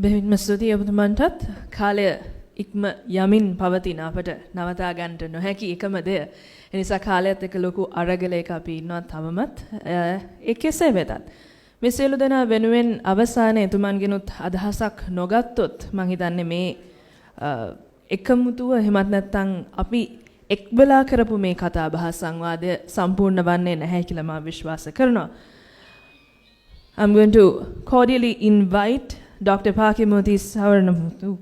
බෙහෙවින්ම ස්තුතියි ඔබතුමන්ටත් කාලය ඉක්ම යමින් පවතින අපට නවතා ගන්නට නොහැකි එකම දෙය. ඒ නිසා කාලයත් එක්ක ලොකු අරගලයක අපි ඉන්නවා තවමත්. ඒ කෙසේ වෙතත් මේ සියලු දෙනා වෙනුවෙන් අවසානයේ එතුමන්ගෙනුත් අදහසක් නොගත්තොත් මම හිතන්නේ මේ එකමුතුව එහෙමත් නැත්නම් අපි එක්බලා කරපු මේ කතා බහ සංවාදය සම්පූර්ණ වන්නේ නැහැ කියලා මම විශ්වාස කරනවා. I'm going to cordially invite Dr. Pakimuthi Sawaranamuthu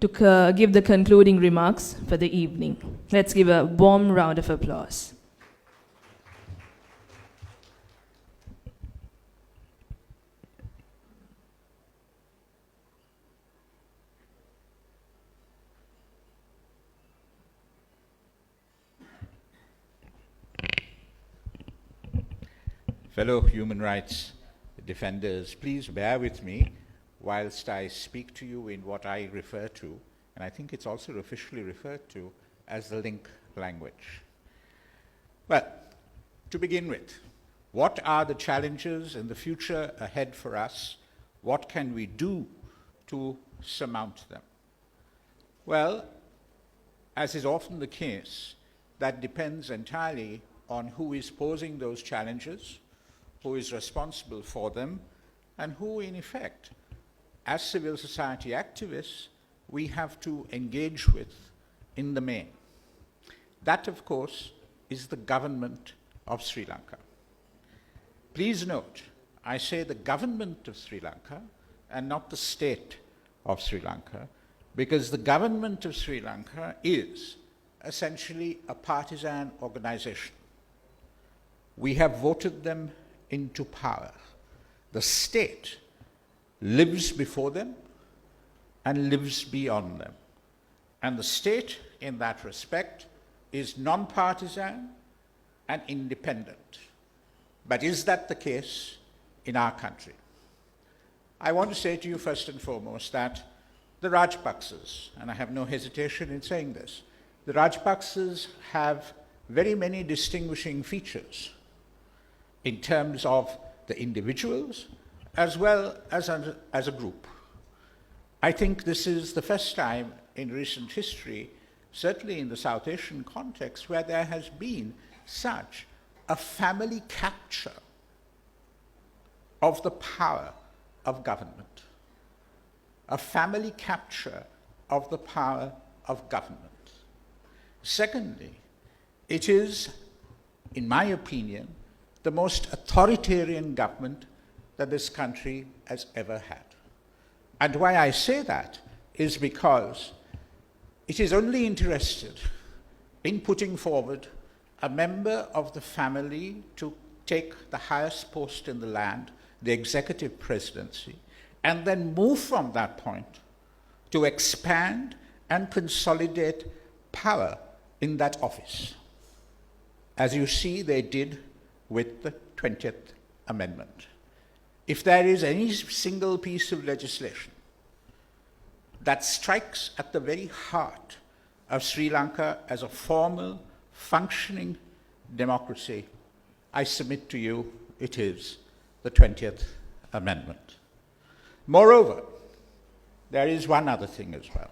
to give the concluding remarks for the evening. Let's give a warm round of applause. Fellow human rights defenders, please bear with me whilst I speak to you in what I refer to, and I think it's also officially referred to, as the link language. Well, to begin with, what are the challenges in the future ahead for us? What can we do to surmount them? Well, as is often the case, that depends entirely on who is posing those challenges, who is responsible for them, and who, in effect, as civil society activists, we have to engage with in the main. That, of course, is the government of Sri Lanka. Please note, I say the government of Sri Lanka and not the state of Sri Lanka, because the government of Sri Lanka is essentially a partisan organization. We have voted them into power. The state lives before them and lives beyond them. And the state, in that respect, is non-partisan and independent. But is that the case in our country? I want to say to you first and foremost that the Rajapaksas, and I have no hesitation in saying this, the Rajapaksas have very many distinguishing features in terms of the individuals as well as a group. I think this is the first time in recent history, certainly in the South Asian context, where there has been such a family capture of the power of government. A family capture of the power of government. Secondly, it is, in my opinion, the most authoritarian government that this country has ever had. And why I say that is because it is only interested in putting forward a member of the family to take the highest post in the land, the executive presidency, and then move from that point to expand and consolidate power in that office. As you see, they did with the 20th Amendment. If there is any single piece of legislation that strikes at the very heart of Sri Lanka as a formal, functioning democracy, I submit to you it is the 20th Amendment. Moreover, there is one other thing as well,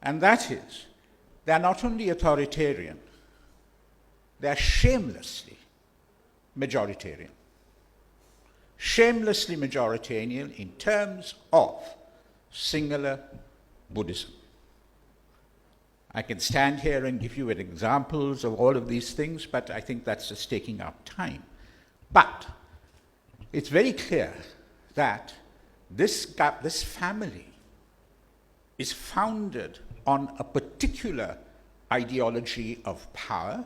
and that is they are not only authoritarian, they are shamelessly majoritarian. Shamelessly majoritarian in terms of singular Buddhism. I can stand here and give you examples of all of these things, but I think that's just taking up time. But it's very clear that this family is founded on a particular ideology of power,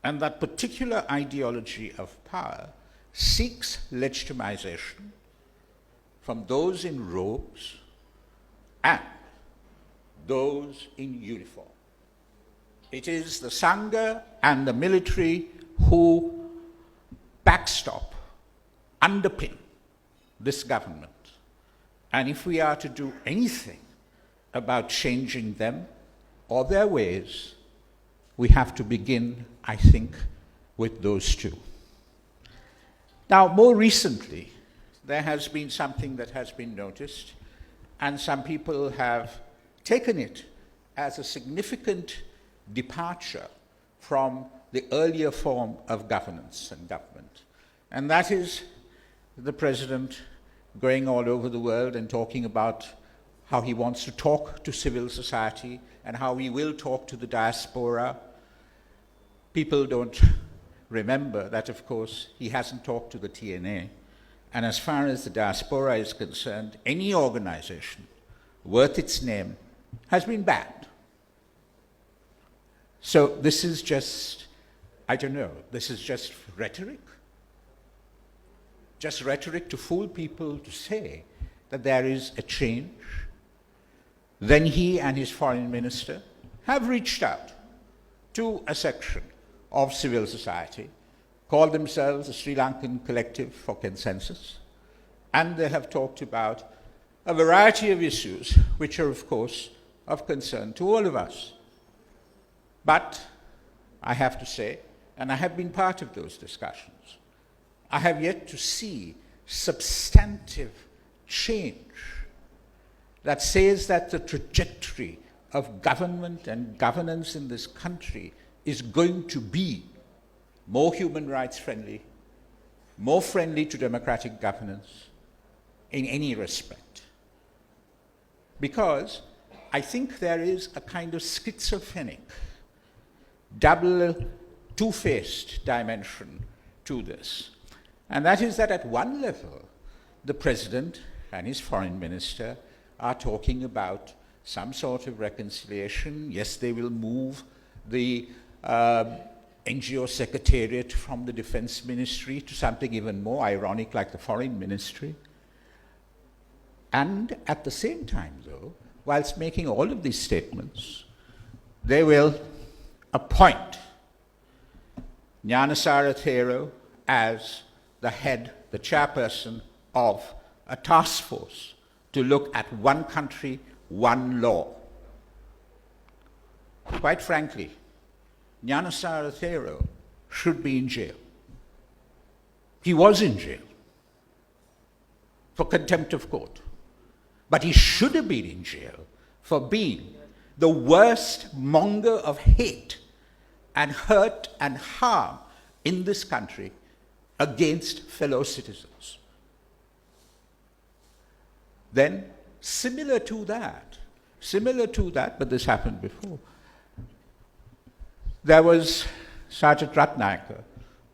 and that particular ideology of power seeks legitimization from those in robes and those in uniform. It is the Sangha and the military who backstop, underpin this government. And if we are to do anything about changing them or their ways, we have to begin, I think, with those two. Now, more recently, there has been something that has been noticed, and some people have taken it as a significant departure from the earlier form of governance and government. And that is the president going all over the world and talking about how he wants to talk to civil society and how he will talk to the diaspora. People don't remember that, of course, he hasn't talked to the TNA. And as far as the diaspora is concerned, any organization worth its name has been banned. So this is just, I don't know, this is just rhetoric. Just rhetoric to fool people to say that there is a change. Then he and his foreign minister have reached out to a section of civil society, called themselves the Sri Lankan Collective for Consensus, and they have talked about a variety of issues which are, of course, of concern to all of us. But I have to say, and I have been part of those discussions, I have yet to see substantive change that says that the trajectory of government and governance in this country is going to be more human rights friendly, more friendly to democratic governance in any respect. Because I think there is a kind of schizophrenic, double, two-faced dimension to this. And that is that at one level, the president and his foreign minister are talking about some sort of reconciliation. Yes, they will move the NGO secretariat from the defense ministry to something even more ironic like the foreign ministry. And at the same time, though, whilst making all of these statements, they will appoint Gnanasara Thero as the head, the chairperson of a task force to look at one country, one law. Quite frankly, Gnanasara Thero should be in jail. He was in jail for contempt of court. But he should have been in jail for being the worst monger of hate and hurt and harm in this country against fellow citizens. Then, similar to that, but this happened before, there was Sergeant Ratnayaka,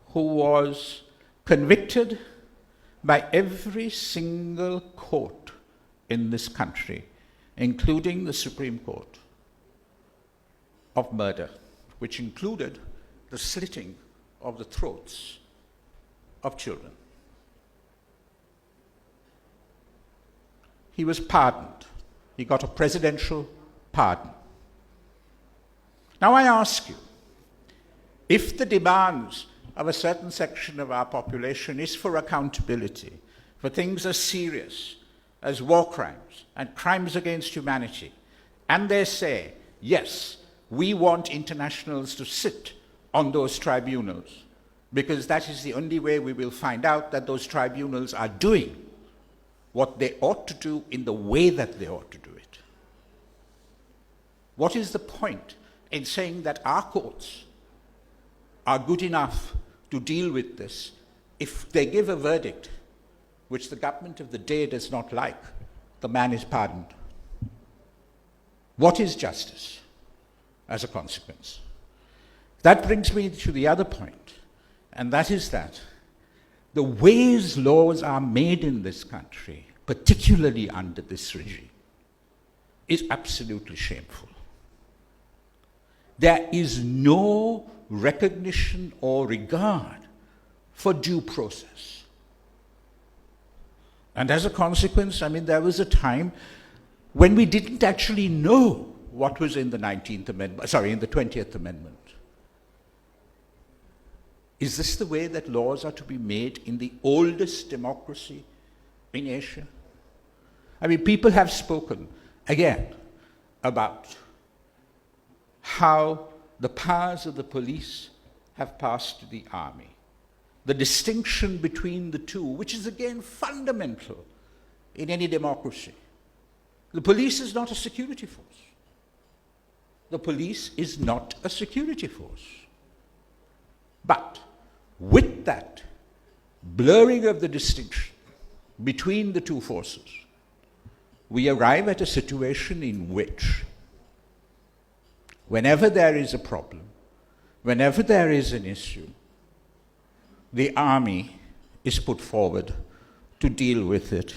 who was convicted by every single court in this country, including the Supreme Court, of murder, which included the slitting of the throats of children. He was pardoned. He got a presidential pardon. Now I ask you, if the demands of a certain section of our population is for accountability, for things as serious as war crimes and crimes against humanity, and they say, yes, we want internationals to sit on those tribunals, because that is the only way we will find out that those tribunals are doing what they ought to do in the way that they ought to do it. What is the point in saying that our courts are good enough to deal with this if they give a verdict which the government of the day does not like? The man is pardoned. What is justice as a consequence? That brings me to the other point, and that is that the ways laws are made in this country, particularly under this regime, is absolutely shameful. There is no recognition or regard for due process. And as a consequence, there was a time when we didn't actually know what was in the 19th Amendment, in the 20th Amendment. Is this the way that laws are to be made in the oldest democracy in Asia? People have spoken, again, about how the powers of the police have passed to the army. The distinction between the two, which is again fundamental in any democracy. The police is not a security force. The police is not a security force. But with that blurring of the distinction between the two forces, we arrive at a situation in which whenever there is a problem, whenever there is an issue, the army is put forward to deal with it,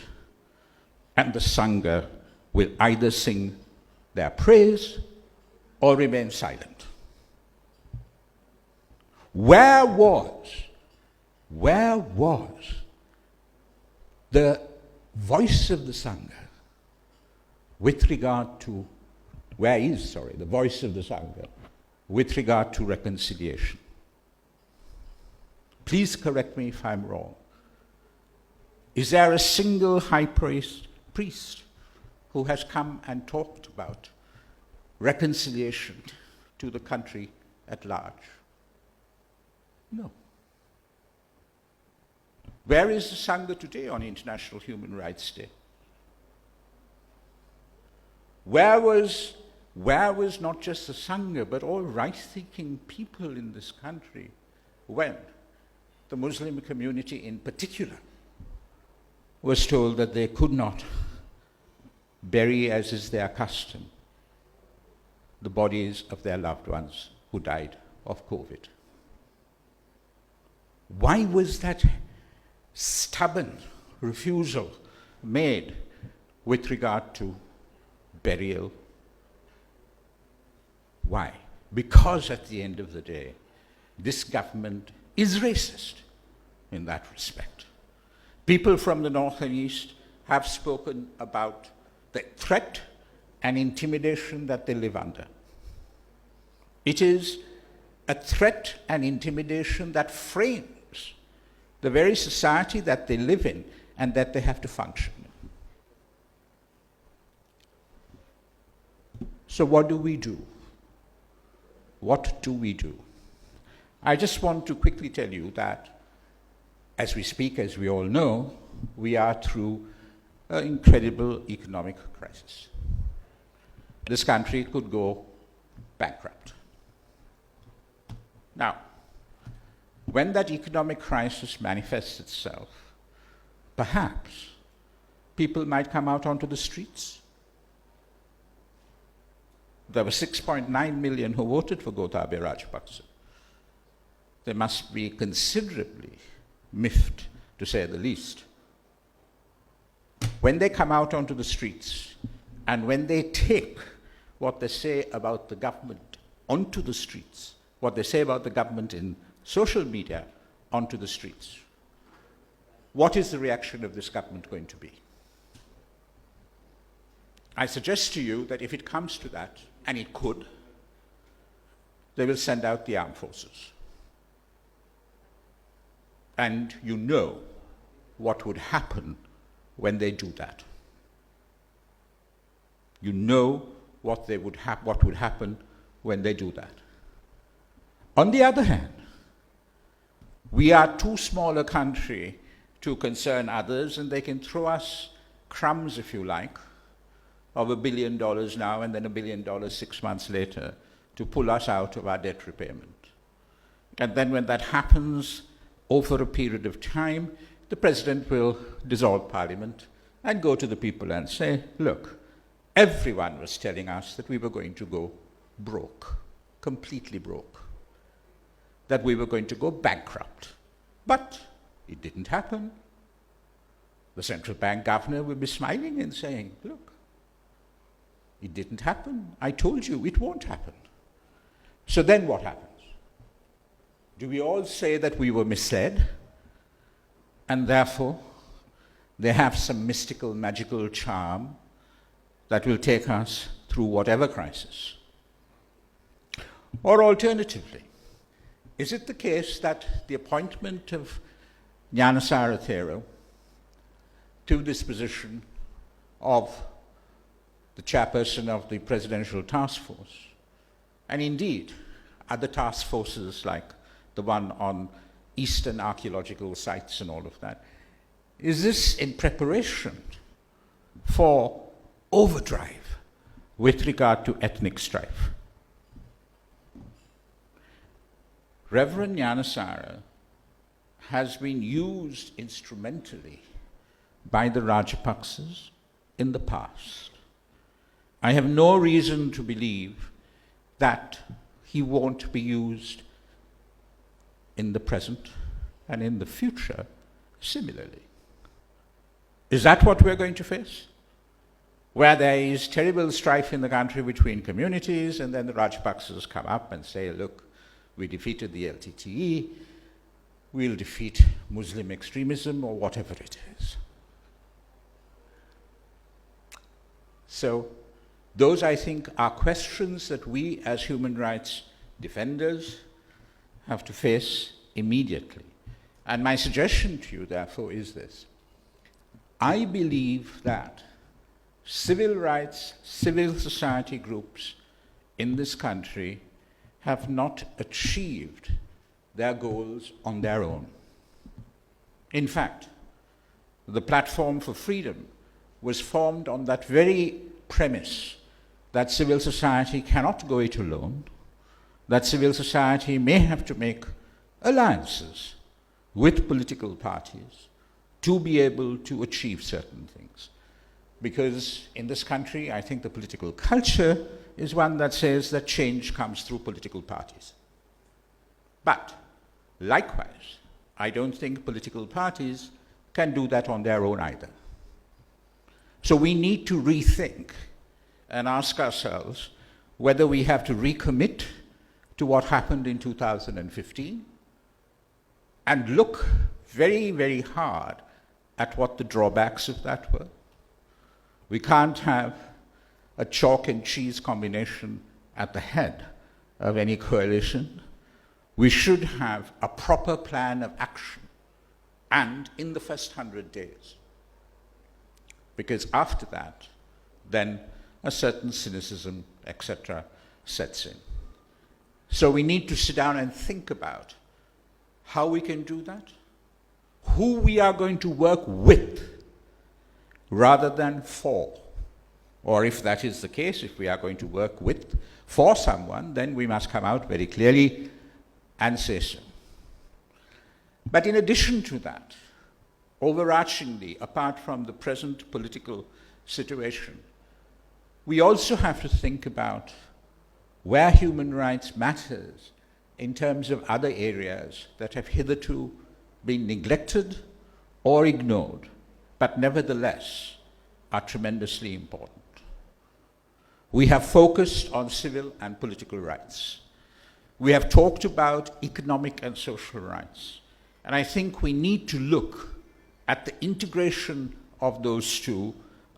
and the Sangha will either sing their praise or remain silent. Where was the voice of the Sangha with regard to, the voice of the Sangha with regard to reconciliation? Please correct me if I'm wrong. Is there a single high priest who has come and talked about reconciliation to the country at large? No. Where is the Sangha today on International Human Rights Day? Where was not just the Sangha, but all right-thinking people in this country when the Muslim community in particular was told that they could not bury, as is their custom, the bodies of their loved ones who died of COVID? Why was that stubborn refusal made with regard to burial? Why? Because at the end of the day, this government is racist in that respect. People from the North and East have spoken about the threat and intimidation that they live under. It is a threat and intimidation that frames the very society that they live in and that they have to function in. So what do we do? What do we do? I just want to quickly tell you that as we speak, as we all know, we are through an incredible economic crisis. This country could go bankrupt. Now, when that economic crisis manifests itself, perhaps people might come out onto the streets. There were 6.9 million who voted for Gotabaya Rajapaksa. They must be considerably miffed, to say the least. When they come out onto the streets and when they take what they say about the government onto the streets, what they say about the government in social media onto the streets, what is the reaction of this government going to be? I suggest to you that if it comes to that, and it could, they will send out the armed forces. And you know what would happen when they do that. You know what would happen when they do that. On the other hand, we are too small a country to concern others, and they can throw us crumbs, if you like, of $1 billion now and then $1 billion 6 months later to pull us out of our debt repayment. And then when that happens, over a period of time, the president will dissolve parliament and go to the people and say, look, everyone was telling us that we were going to go broke, completely broke, that we were going to go bankrupt. But it didn't happen. The central bank governor will be smiling and saying, look, it didn't happen. I told you it won't happen. So then what happens? Do we all say that we were misled, and therefore they have some mystical, magical charm that will take us through whatever crisis? Or alternatively, is it the case that the appointment of Gnanasara Thero to this position of the chairperson of the Presidential Task Force, and indeed other task forces like the one on Eastern archaeological sites and all of that, is this in preparation for overdrive with regard to ethnic strife. Reverend Gnanasara has been used instrumentally by the Rajapaksas in the past. I have no reason to believe that he won't be used in the present and in the future similarly. Is that what we're going to face? Where there is terrible strife in the country between communities, and then the Rajapaksas come up and say, look, we defeated the LTTE, we'll defeat Muslim extremism or whatever it is. So those, I think, are questions that we as human rights defenders have to face immediately. And my suggestion to you, therefore, is this. I believe that civil rights, civil society groups in this country have not achieved their goals on their own. In fact, the Platform for Freedom was formed on that very premise that civil society cannot go it alone, that civil society may have to make alliances with political parties to be able to achieve certain things. Because in this country, I think the political culture is one that says that change comes through political parties. But likewise, I don't think political parties can do that on their own either. So we need to rethink and ask ourselves whether we have to recommit to what happened in 2015 and look very, very hard at what the drawbacks of that were. We can't have a chalk and cheese combination at the head of any coalition. We should have a proper plan of action, and in the first 100 days. Because after that, then a certain cynicism, etc., sets in. So we need to sit down and think about how we can do that, who we are going to work with, rather than for. Or if that is the case, if we are going to work with, for someone, then we must come out very clearly and say so. But in addition to that, overarchingly, apart from the present political situation, we also have to think about where human rights matters in terms of other areas that have hitherto been neglected or ignored, but nevertheless are tremendously important. We have focused on civil and political rights. We have talked about economic and social rights. And I think we need to look at the integration of those two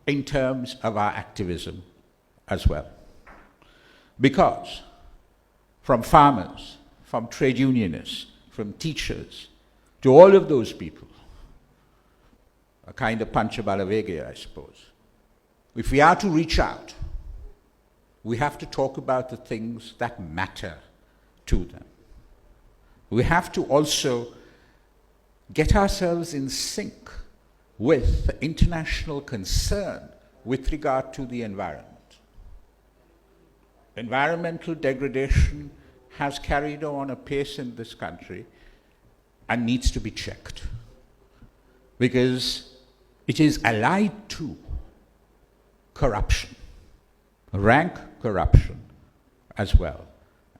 in terms of our activism as well. Because from farmers, from trade unionists, from teachers, to all of those people, a kind of Pancha Balavegaya, I suppose, if we are to reach out, we have to talk about the things that matter to them. We have to also get ourselves in sync with the international concern with regard to the environment. Environmental degradation has carried on apace in this country and needs to be checked, because it is allied to corruption, rank corruption as well.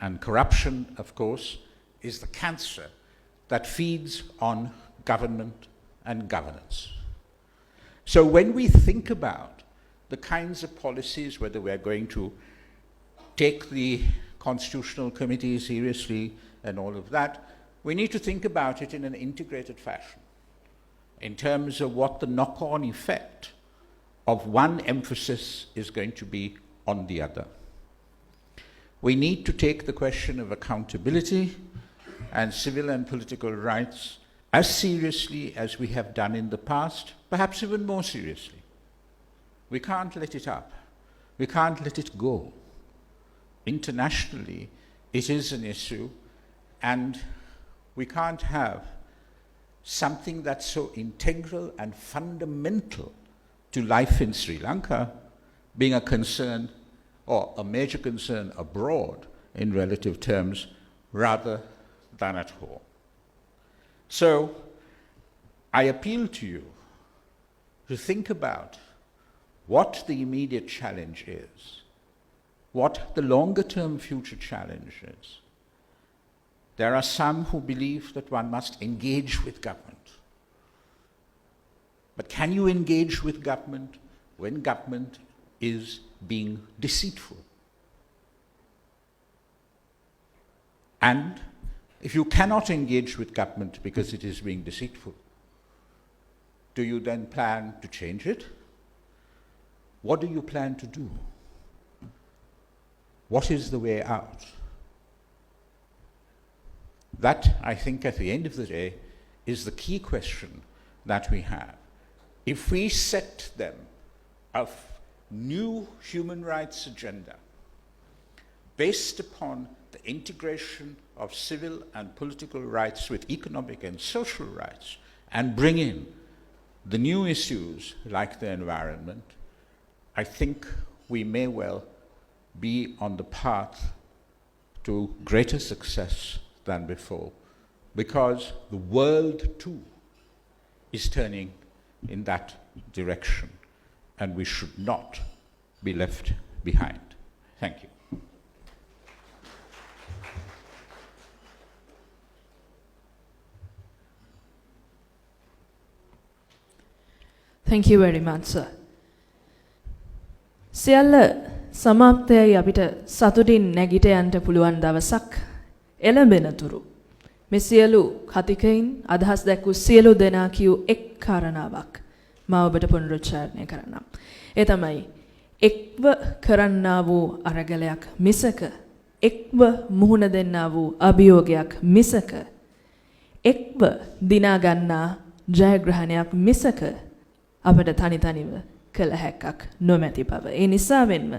And corruption, of course, is the cancer that feeds on government and governance. So when we think about the kinds of policies, whether we're going to take the Constitutional Committee seriously and all of that, we need to think about it in an integrated fashion, in terms of what the knock-on effect of one emphasis is going to be on the other. We need to take the question of accountability and civil and political rights as seriously as we have done in the past, perhaps even more seriously. We can't let it up. We can't let it go. Internationally, it is an issue, and we can't have something that's so integral and fundamental to life in Sri Lanka being a concern or a major concern abroad in relative terms rather than at home. So I appeal to you to think about what the immediate challenge is, what the longer-term future challenge is. There are some who believe that one must engage with government. But can you engage with government when government is being deceitful? And if you cannot engage with government because it is being deceitful, do you then plan to change it? What do you plan to do? What is the way out? That, I think, at the end of the day, is the key question that we have. If we set them a new human rights agenda based upon the integration of civil and political rights with economic and social rights, and bring in the new issues like the environment, I think we may well be on the path to greater success than before, because the world too is turning in that direction, and we should not be left behind. Thank you. Thank you very much, sir. සියල්ල සමාප්තයයි අපිට සතුටින් නැගිට යන්න පුළුවන් දවසක් එළඹෙනතුරු මේ සියලු කතිකයින් අදහස් දැක්වූ සියලු දෙනා කියූ එක් කාරණාවක් මම ඔබට පුනරුච්චාරණය කරන්නම්. ඒ තමයි එක්ව කරන්නා වූ අරගලයක් මිසක එක්ව මුහුණ දෙන්නා වූ අභියෝගයක් මිසක එක්ව දිනා ගන්නා ජයග්‍රහණයක් මිසක අපට තනි තනිව කළ හැක්කක් නොමැති බව. ඒ නිසාවෙන්ම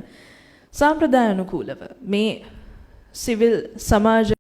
සම්ප්‍රදාය අනුකූලව මේ සිවිල් සමාජ